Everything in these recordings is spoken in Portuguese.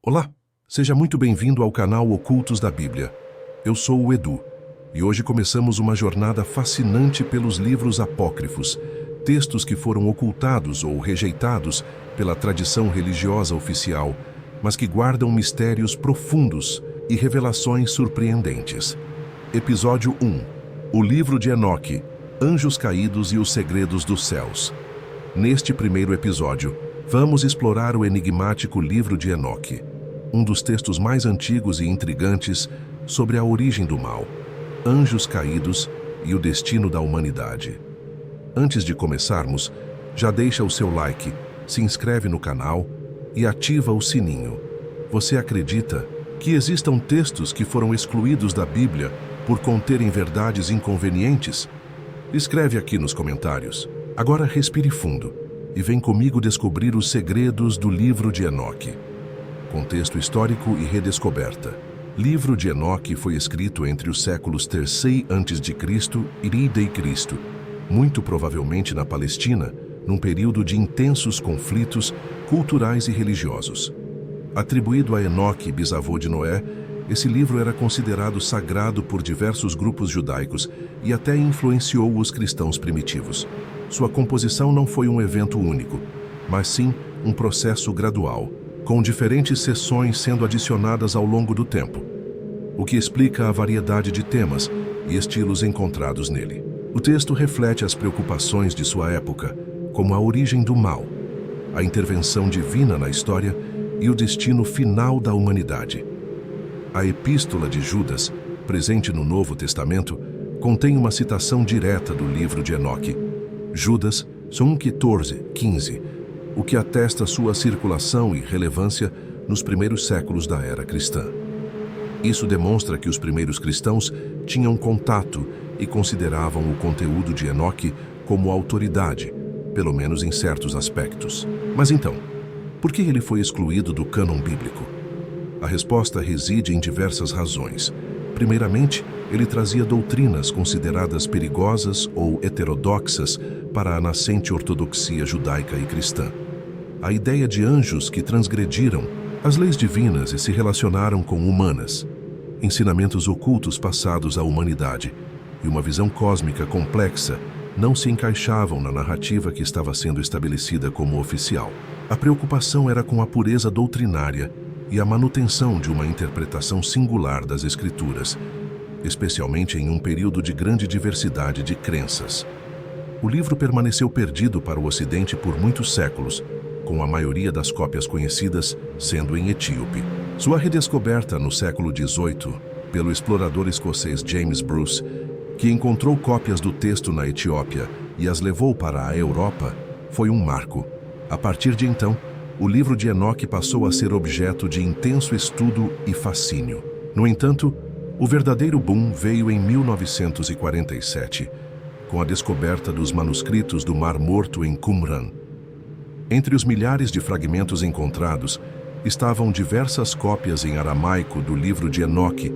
Olá, seja muito bem-vindo ao canal Ocultos da Bíblia. Eu sou o Edu e hoje começamos uma jornada fascinante pelos livros apócrifos, textos que foram ocultados ou rejeitados pela tradição religiosa oficial, mas que guardam mistérios profundos e revelações surpreendentes. Episódio 1: O Livro de Enoque, Anjos Caídos e os Segredos dos Céus. Neste primeiro episódio, vamos explorar o enigmático Livro de Enoque, um dos textos mais antigos e intrigantes sobre a origem do mal, anjos caídos e o destino da humanidade. Antes de começarmos, já deixa o seu like, se inscreve no canal e ativa o sininho. Você acredita que existam textos que foram excluídos da Bíblia por conterem verdades inconvenientes? Escreve aqui nos comentários. Agora respire fundo e vem comigo descobrir os segredos do Livro de Enoque. Contexto histórico e redescoberta. Livro de Enoque foi escrito entre os séculos III a.C. e d.C., muito provavelmente na Palestina, num período de intensos conflitos culturais e religiosos. Atribuído a Enoque, bisavô de Noé, esse livro era considerado sagrado por diversos grupos judaicos e até influenciou os cristãos primitivos. Sua composição não foi um evento único, mas sim um processo gradual, com diferentes seções sendo adicionadas ao longo do tempo, o que explica a variedade de temas e estilos encontrados nele. O texto reflete as preocupações de sua época, como a origem do mal, a intervenção divina na história e o destino final da humanidade. A Epístola de Judas, presente no Novo Testamento, contém uma citação direta do livro de Enoque. Judas 1:14-15, o que atesta sua circulação e relevância nos primeiros séculos da era cristã. Isso demonstra que os primeiros cristãos tinham contato e consideravam o conteúdo de Enoque como autoridade, pelo menos em certos aspectos. Mas então, por que ele foi excluído do cânon bíblico? A resposta reside em diversas razões. Primeiramente, ele trazia doutrinas consideradas perigosas ou heterodoxas para a nascente ortodoxia judaica e cristã. A ideia de anjos que transgrediram as leis divinas e se relacionaram com humanas, ensinamentos ocultos passados à humanidade e uma visão cósmica complexa não se encaixavam na narrativa que estava sendo estabelecida como oficial. A preocupação era com a pureza doutrinária e a manutenção de uma interpretação singular das Escrituras, especialmente em um período de grande diversidade de crenças. O livro permaneceu perdido para o Ocidente por muitos séculos, com a maioria das cópias conhecidas sendo em etíope. Sua redescoberta no século XVIII, pelo explorador escocês James Bruce, que encontrou cópias do texto na Etiópia e as levou para a Europa, foi um marco. A partir de então, o livro de Enoque passou a ser objeto de intenso estudo e fascínio. No entanto, o verdadeiro boom veio em 1947, com a descoberta dos manuscritos do Mar Morto em Qumran. Entre os milhares de fragmentos encontrados, estavam diversas cópias em aramaico do livro de Enoque,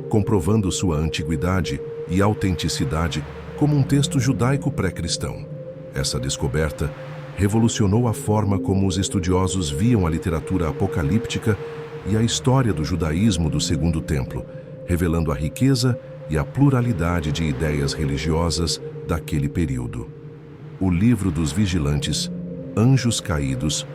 comprovando sua antiguidade e autenticidade como um texto judaico pré-cristão. Essa descoberta revolucionou a forma como os estudiosos viam a literatura apocalíptica e a história do judaísmo do Segundo Templo, revelando a riqueza e a pluralidade de ideias religiosas daquele período. O Livro dos Vigilantes, Anjos Caídos,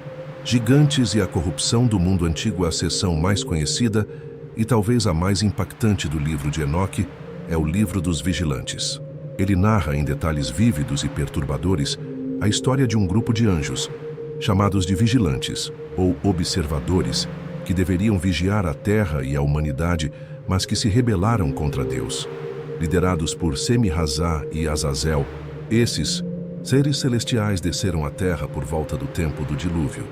Gigantes e a Corrupção do Mundo Antigo, a seção mais conhecida e talvez a mais impactante do livro de Enoque, é o Livro dos Vigilantes. Ele narra em detalhes vívidos e perturbadores a história de um grupo de anjos, chamados de vigilantes ou observadores, que deveriam vigiar a terra e a humanidade, mas que se rebelaram contra Deus. Liderados por Semi-Razá e Azazel, esses seres celestiais desceram à terra por volta do tempo do dilúvio.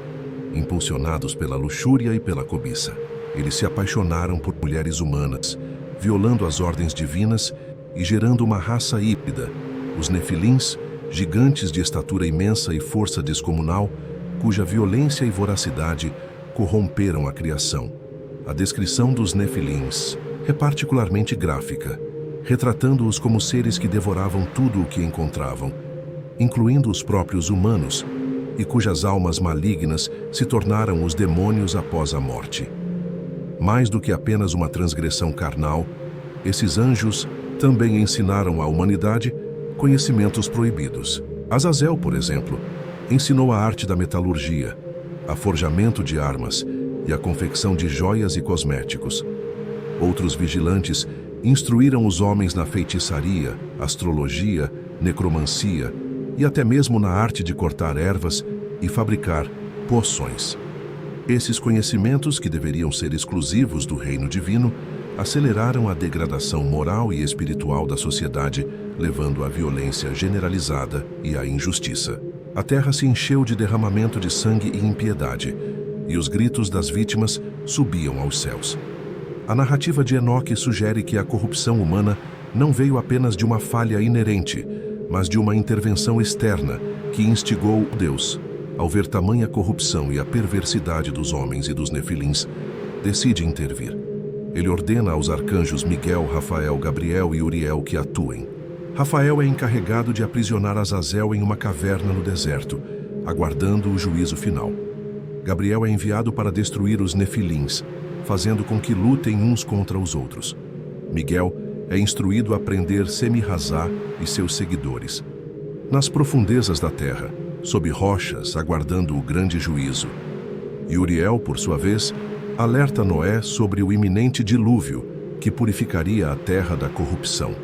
Impulsionados pela luxúria e pela cobiça, eles se apaixonaram por mulheres humanas, violando as ordens divinas e gerando uma raça híbrida, os Nefilins, gigantes de estatura imensa e força descomunal, cuja violência e voracidade corromperam a criação. A descrição dos Nefilins é particularmente gráfica, retratando-os como seres que devoravam tudo o que encontravam, incluindo os próprios humanos, e cujas almas malignas se tornaram os demônios após a morte. Mais do que apenas uma transgressão carnal, esses anjos também ensinaram à humanidade conhecimentos proibidos. Azazel, por exemplo, ensinou a arte da metalurgia, a forjamento de armas e a confecção de joias e cosméticos. Outros vigilantes instruíram os homens na feitiçaria, astrologia, necromancia e até mesmo na arte de cortar ervas e fabricar poções. Esses conhecimentos, que deveriam ser exclusivos do reino divino, aceleraram a degradação moral e espiritual da sociedade, levando à violência generalizada e à injustiça. A terra se encheu de derramamento de sangue e impiedade, e os gritos das vítimas subiam aos céus. A narrativa de Enoque sugere que a corrupção humana não veio apenas de uma falha inerente, mas de uma intervenção externa que instigou Deus, ao ver tamanha corrupção e a perversidade dos homens e dos nefilins, decide intervir. Ele ordena aos arcanjos Miguel, Rafael, Gabriel e Uriel que atuem. Rafael é encarregado de aprisionar Azazel em uma caverna no deserto, aguardando o juízo final. Gabriel é enviado para destruir os nefilins, fazendo com que lutem uns contra os outros. Miguel é instruído a prender Semi-Razá e seus seguidores. Nas profundezas da terra, sob rochas, aguardando o grande juízo. E Uriel, por sua vez, alerta Noé sobre o iminente dilúvio que purificaria a terra da corrupção.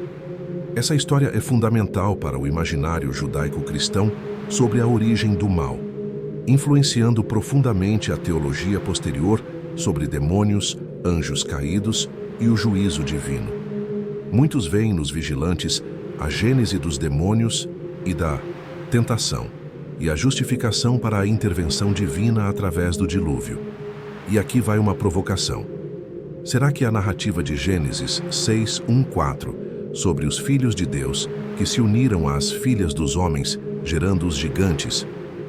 Essa história é fundamental para o imaginário judaico-cristão sobre a origem do mal, influenciando profundamente a teologia posterior sobre demônios, anjos caídos e o juízo divino. Muitos veem nos vigilantes a gênese dos demônios e da tentação, e a justificação para a intervenção divina através do dilúvio. E aqui vai uma provocação. Será que a narrativa de Gênesis 6:1-4, sobre os filhos de Deus que se uniram às filhas dos homens, gerando os gigantes,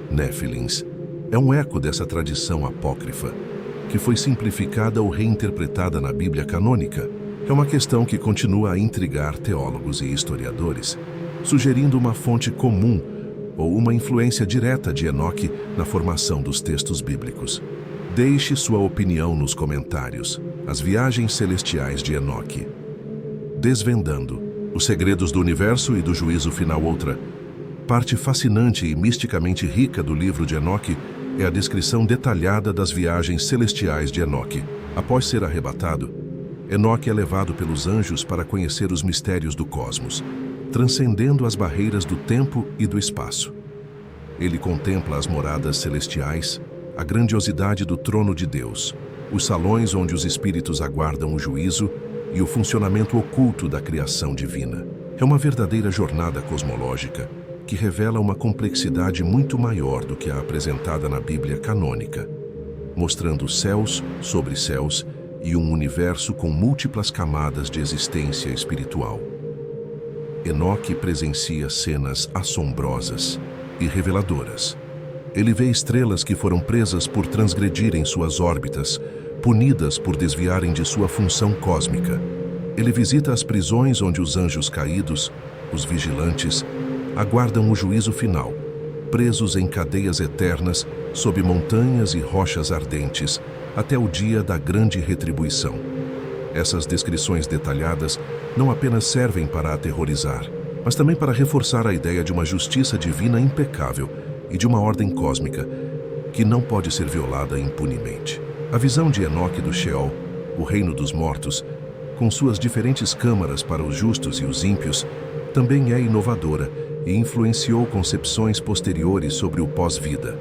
Néfilins, é um eco dessa tradição apócrifa, que foi simplificada ou reinterpretada na Bíblia canônica? É uma questão que continua a intrigar teólogos e historiadores, sugerindo uma fonte comum ou uma influência direta de Enoque na formação dos textos bíblicos. Deixe sua opinião nos comentários. As viagens celestiais de Enoque. Desvendando os segredos do universo e do juízo final. Outra parte fascinante e misticamente rica do livro de Enoque é a descrição detalhada das viagens celestiais de Enoque. Após ser arrebatado, Enoque é levado pelos anjos para conhecer os mistérios do cosmos, transcendendo as barreiras do tempo e do espaço. Ele contempla as moradas celestiais, a grandiosidade do trono de Deus, os salões onde os espíritos aguardam o juízo e o funcionamento oculto da criação divina. É uma verdadeira jornada cosmológica que revela uma complexidade muito maior do que a apresentada na Bíblia canônica, mostrando céus sobre céus e um universo com múltiplas camadas de existência espiritual. Enoque presencia cenas assombrosas e reveladoras. Ele vê estrelas que foram presas por transgredirem suas órbitas, punidas por desviarem de sua função cósmica. Ele visita as prisões onde os anjos caídos, os vigilantes, aguardam o juízo final, presos em cadeias eternas sob montanhas e rochas ardentes, até o dia da grande retribuição. Essas descrições detalhadas não apenas servem para aterrorizar, mas também para reforçar a ideia de uma justiça divina impecável e de uma ordem cósmica que não pode ser violada impunemente. A visão de Enoque do Sheol, o reino dos mortos, com suas diferentes câmaras para os justos e os ímpios, também é inovadora e influenciou concepções posteriores sobre o pós-vida.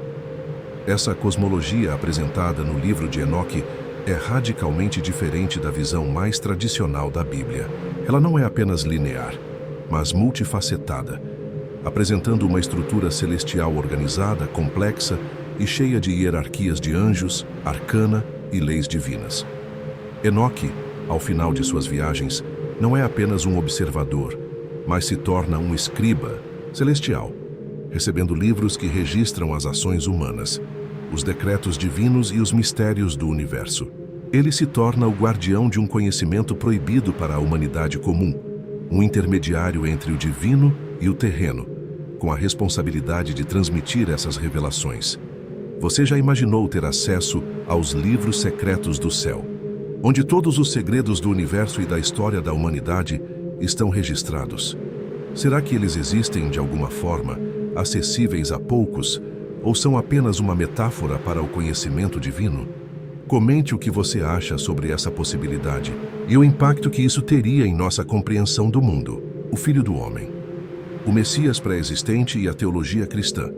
Essa cosmologia apresentada no livro de Enoque é radicalmente diferente da visão mais tradicional da Bíblia. Ela não é apenas linear, mas multifacetada, apresentando uma estrutura celestial organizada, complexa e cheia de hierarquias de anjos, arcana e leis divinas. Enoque, ao final de suas viagens, não é apenas um observador, mas se torna um escriba celestial, recebendo livros que registram as ações humanas, os decretos divinos e os mistérios do universo. Ele se torna o guardião de um conhecimento proibido para a humanidade comum, um intermediário entre o divino e o terreno, com a responsabilidade de transmitir essas revelações. Você já imaginou ter acesso aos livros secretos do céu, onde todos os segredos do universo e da história da humanidade estão registrados. Será que eles existem de alguma forma, acessíveis a poucos, ou são apenas uma metáfora para o conhecimento divino? Comente o que você acha sobre essa possibilidade e o impacto que isso teria em nossa compreensão do mundo, o Filho do Homem, o Messias pré-existente e a teologia cristã.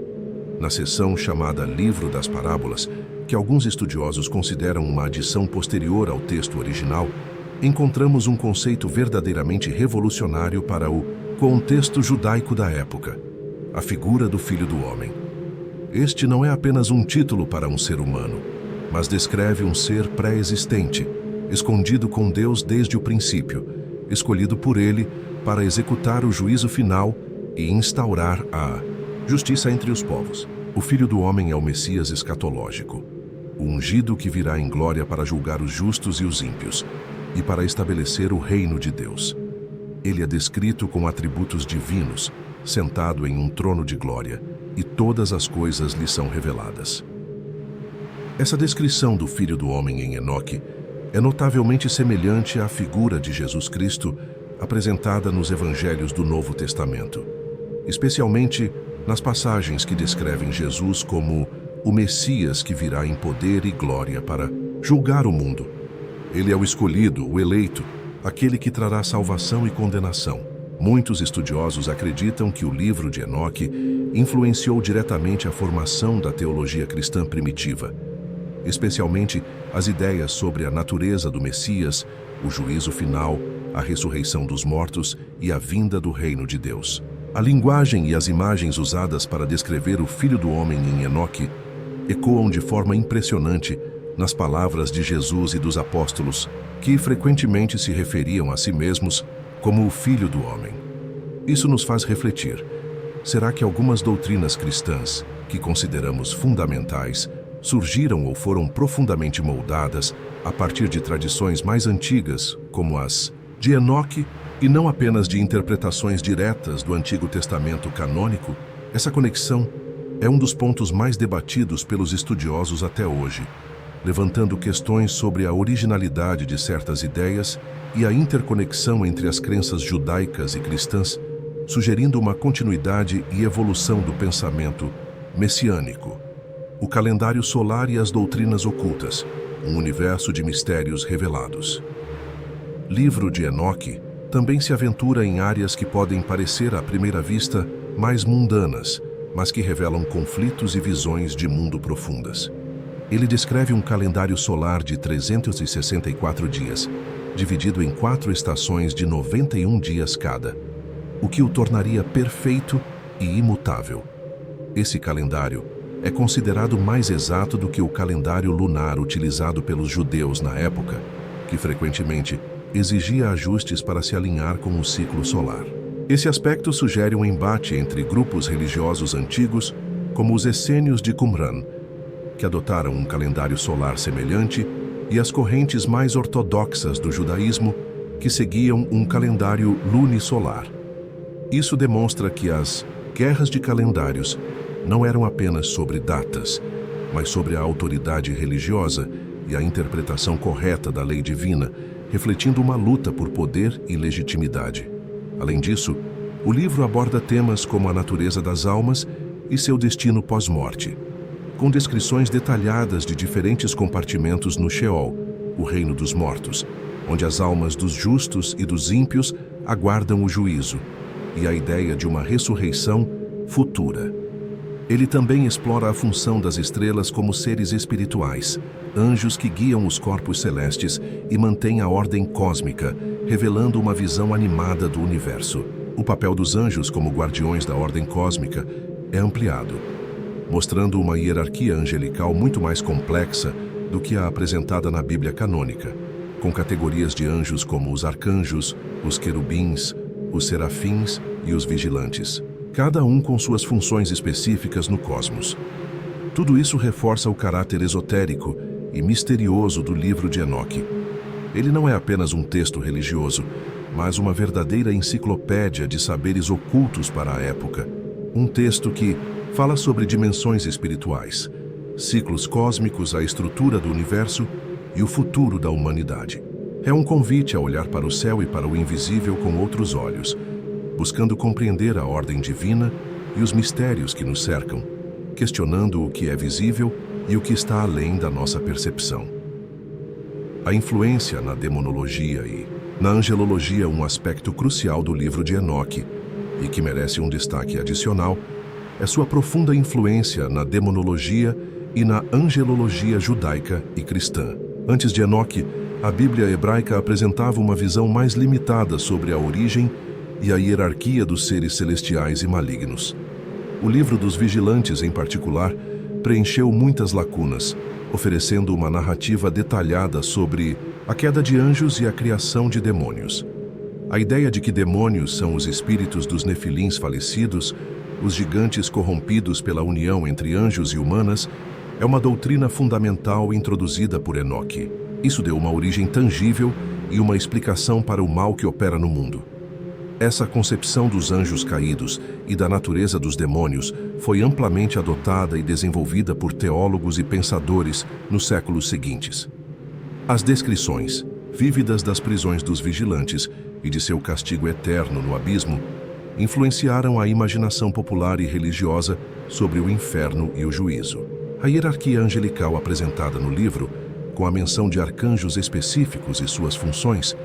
Na seção chamada Livro das Parábolas, que alguns estudiosos consideram uma adição posterior ao texto original, encontramos um conceito verdadeiramente revolucionário para o contexto judaico da época: a figura do Filho do Homem. Este não é apenas um título para um ser humano, mas descreve um ser pré-existente, escondido com Deus desde o princípio, escolhido por Ele para executar o juízo final e instaurar a justiça entre os povos. O Filho do Homem é o Messias escatológico, o ungido que virá em glória para julgar os justos e os ímpios, e para estabelecer o reino de Deus. Ele é descrito com atributos divinos, sentado em um trono de glória, e todas as coisas lhe são reveladas. Essa descrição do Filho do Homem em Enoque é notavelmente semelhante à figura de Jesus Cristo apresentada nos Evangelhos do Novo Testamento, especialmente nas passagens que descrevem Jesus como o Messias que virá em poder e glória para julgar o mundo. Ele é o escolhido, o eleito, aquele que trará salvação e condenação. Muitos estudiosos acreditam que o livro de Enoque influenciou diretamente a formação da teologia cristã primitiva, especialmente as ideias sobre a natureza do Messias, o juízo final, a ressurreição dos mortos e a vinda do reino de Deus. A linguagem e as imagens usadas para descrever o Filho do Homem em Enoque ecoam de forma impressionante nas palavras de Jesus e dos apóstolos, que frequentemente se referiam a si mesmos como o Filho do Homem. Isso nos faz refletir: será que algumas doutrinas cristãs, que consideramos fundamentais, surgiram ou foram profundamente moldadas a partir de tradições mais antigas, como as de Enoque, e não apenas de interpretações diretas do Antigo Testamento canônico? Essa conexão é um dos pontos mais debatidos pelos estudiosos até hoje, levantando questões sobre a originalidade de certas ideias e a interconexão entre as crenças judaicas e cristãs, sugerindo uma continuidade e evolução do pensamento messiânico. O calendário solar e as doutrinas ocultas, um universo de mistérios revelados. Livro de Enoque também se aventura em áreas que podem parecer à primeira vista mais mundanas, mas que revelam conflitos e visões de mundo profundas. Ele descreve um calendário solar de 364 dias, dividido em 4 estações de 91 dias cada, o que o tornaria perfeito e imutável. Esse calendário é considerado mais exato do que o calendário lunar utilizado pelos judeus na época, que frequentemente exigia ajustes para se alinhar com o ciclo solar. Esse aspecto sugere um embate entre grupos religiosos antigos, como os essênios de Qumran, que adotaram um calendário solar semelhante, e as correntes mais ortodoxas do judaísmo, que seguiam um calendário lunisolar. Isso demonstra que as guerras de calendários não eram apenas sobre datas, mas sobre a autoridade religiosa e a interpretação correta da lei divina, refletindo uma luta por poder e legitimidade. Além disso, o livro aborda temas como a natureza das almas e seu destino pós-morte, com descrições detalhadas de diferentes compartimentos no Sheol, o reino dos mortos, onde as almas dos justos e dos ímpios aguardam o juízo, e a ideia de uma ressurreição futura. Ele também explora a função das estrelas como seres espirituais, anjos que guiam os corpos celestes e mantêm a ordem cósmica, revelando uma visão animada do universo. O papel dos anjos como guardiões da ordem cósmica é ampliado, mostrando uma hierarquia angelical muito mais complexa do que a apresentada na Bíblia canônica, com categorias de anjos como os arcanjos, os querubins, os serafins e os vigilantes, cada um com suas funções específicas no cosmos. Tudo isso reforça o caráter esotérico e misterioso do livro de Enoque. Ele não é apenas um texto religioso, mas uma verdadeira enciclopédia de saberes ocultos para a época. Um texto que fala sobre dimensões espirituais, ciclos cósmicos, a estrutura do universo e o futuro da humanidade. É um convite a olhar para o céu e para o invisível com outros olhos, buscando compreender a ordem divina e os mistérios que nos cercam, questionando o que é visível e o que está além da nossa percepção. A influência na demonologia e na angelologia, um aspecto crucial do livro de Enoque, e que merece um destaque adicional, é sua profunda influência na demonologia e na angelologia judaica e cristã. Antes de Enoque, a Bíblia hebraica apresentava uma visão mais limitada sobre a origem e a hierarquia dos seres celestiais e malignos. O livro dos Vigilantes, em particular, preencheu muitas lacunas, oferecendo uma narrativa detalhada sobre a queda de anjos e a criação de demônios. A ideia de que demônios são os espíritos dos nefilins falecidos, os gigantes corrompidos pela união entre anjos e humanas, é uma doutrina fundamental introduzida por Enoque. Isso deu uma origem tangível e uma explicação para o mal que opera no mundo. Essa concepção dos anjos caídos e da natureza dos demônios foi amplamente adotada e desenvolvida por teólogos e pensadores nos séculos seguintes. As descrições vívidas das prisões dos vigilantes e de seu castigo eterno no abismo influenciaram a imaginação popular e religiosa sobre o inferno e o juízo. A hierarquia angelical apresentada no livro, com a menção de arcanjos específicos e suas funções,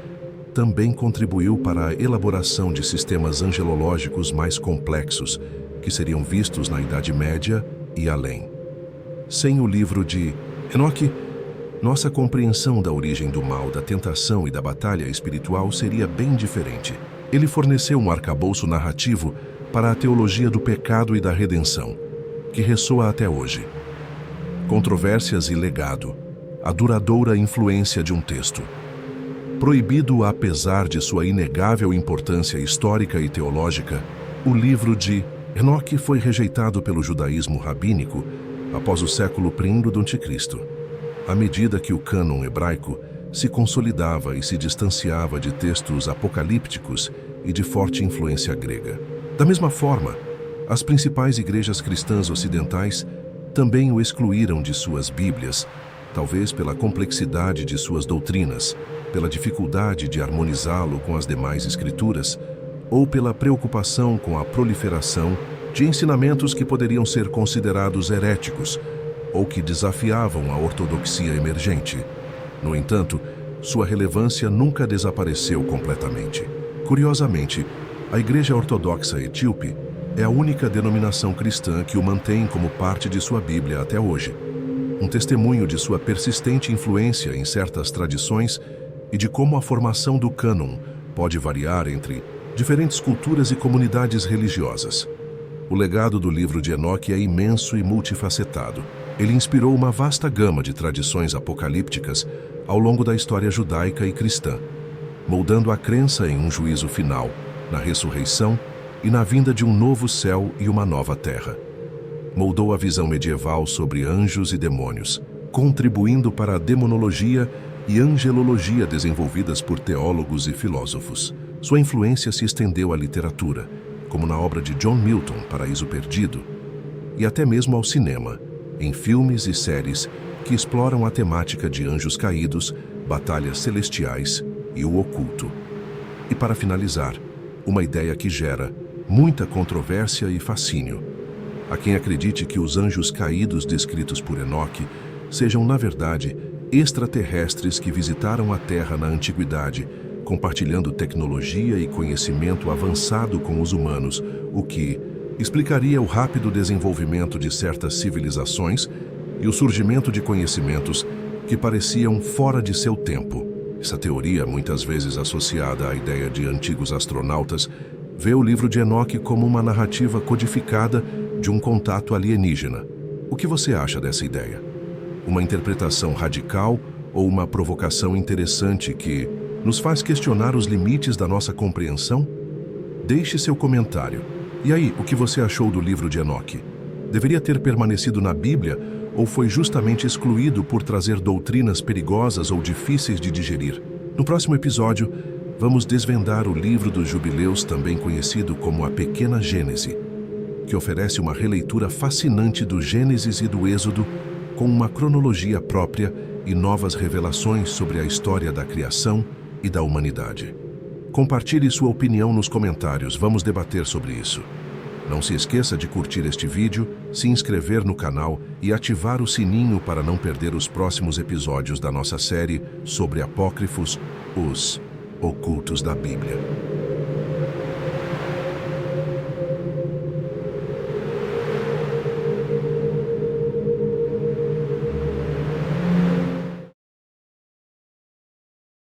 também contribuiu para a elaboração de sistemas angelológicos mais complexos, que seriam vistos na Idade Média e além. Sem o livro de Enoque, nossa compreensão da origem do mal, da tentação e da batalha espiritual seria bem diferente. Ele forneceu um arcabouço narrativo para a teologia do pecado e da redenção, que ressoa até hoje. Controvérsias e legado, a duradoura influência de um texto. Proibido apesar de sua inegável importância histórica e teológica, o livro de Enoque foi rejeitado pelo judaísmo rabínico após o século I d.C., à medida que o cânon hebraico se consolidava e se distanciava de textos apocalípticos e de forte influência grega. Da mesma forma, as principais igrejas cristãs ocidentais também o excluíram de suas Bíblias, talvez pela complexidade de suas doutrinas, pela dificuldade de harmonizá-lo com as demais escrituras, ou pela preocupação com a proliferação de ensinamentos que poderiam ser considerados heréticos ou que desafiavam a ortodoxia emergente. No entanto, sua relevância nunca desapareceu completamente. Curiosamente, a Igreja Ortodoxa Etíope é a única denominação cristã que o mantém como parte de sua Bíblia até hoje, um testemunho de sua persistente influência em certas tradições e de como a formação do cânon pode variar entre diferentes culturas e comunidades religiosas. O legado do livro de Enoque é imenso e multifacetado. Ele inspirou uma vasta gama de tradições apocalípticas ao longo da história judaica e cristã, moldando a crença em um juízo final, na ressurreição e na vinda de um novo céu e uma nova terra. Moldou a visão medieval sobre anjos e demônios, contribuindo para a demonologia e angelologia desenvolvidas por teólogos e filósofos. Sua influência se estendeu à literatura, como na obra de John Milton, Paraíso Perdido, e até mesmo ao cinema, em filmes e séries que exploram a temática de anjos caídos, batalhas celestiais e o oculto. E para finalizar, uma ideia que gera muita controvérsia e fascínio. Há quem acredite que os anjos caídos descritos por Enoque sejam, na verdade, extraterrestres que visitaram a Terra na antiguidade, compartilhando tecnologia e conhecimento avançado com os humanos, o que explicaria o rápido desenvolvimento de certas civilizações e o surgimento de conhecimentos que pareciam fora de seu tempo. Essa teoria, muitas vezes associada à ideia de antigos astronautas, vê o livro de Enoque como uma narrativa codificada de um contato alienígena. O que você acha dessa ideia? Uma interpretação radical ou uma provocação interessante que nos faz questionar os limites da nossa compreensão? Deixe seu comentário. E aí, o que você achou do livro de Enoque? Deveria ter permanecido na Bíblia ou foi justamente excluído por trazer doutrinas perigosas ou difíceis de digerir? No próximo episódio, vamos desvendar o livro dos Jubileus, também conhecido como a Pequena Gênese, que oferece uma releitura fascinante do Gênesis e do Êxodo com uma cronologia própria e novas revelações sobre a história da criação e da humanidade. Compartilhe sua opinião nos comentários, vamos debater sobre isso. Não se esqueça de curtir este vídeo, se inscrever no canal e ativar o sininho para não perder os próximos episódios da nossa série sobre apócrifos, os ocultos da Bíblia.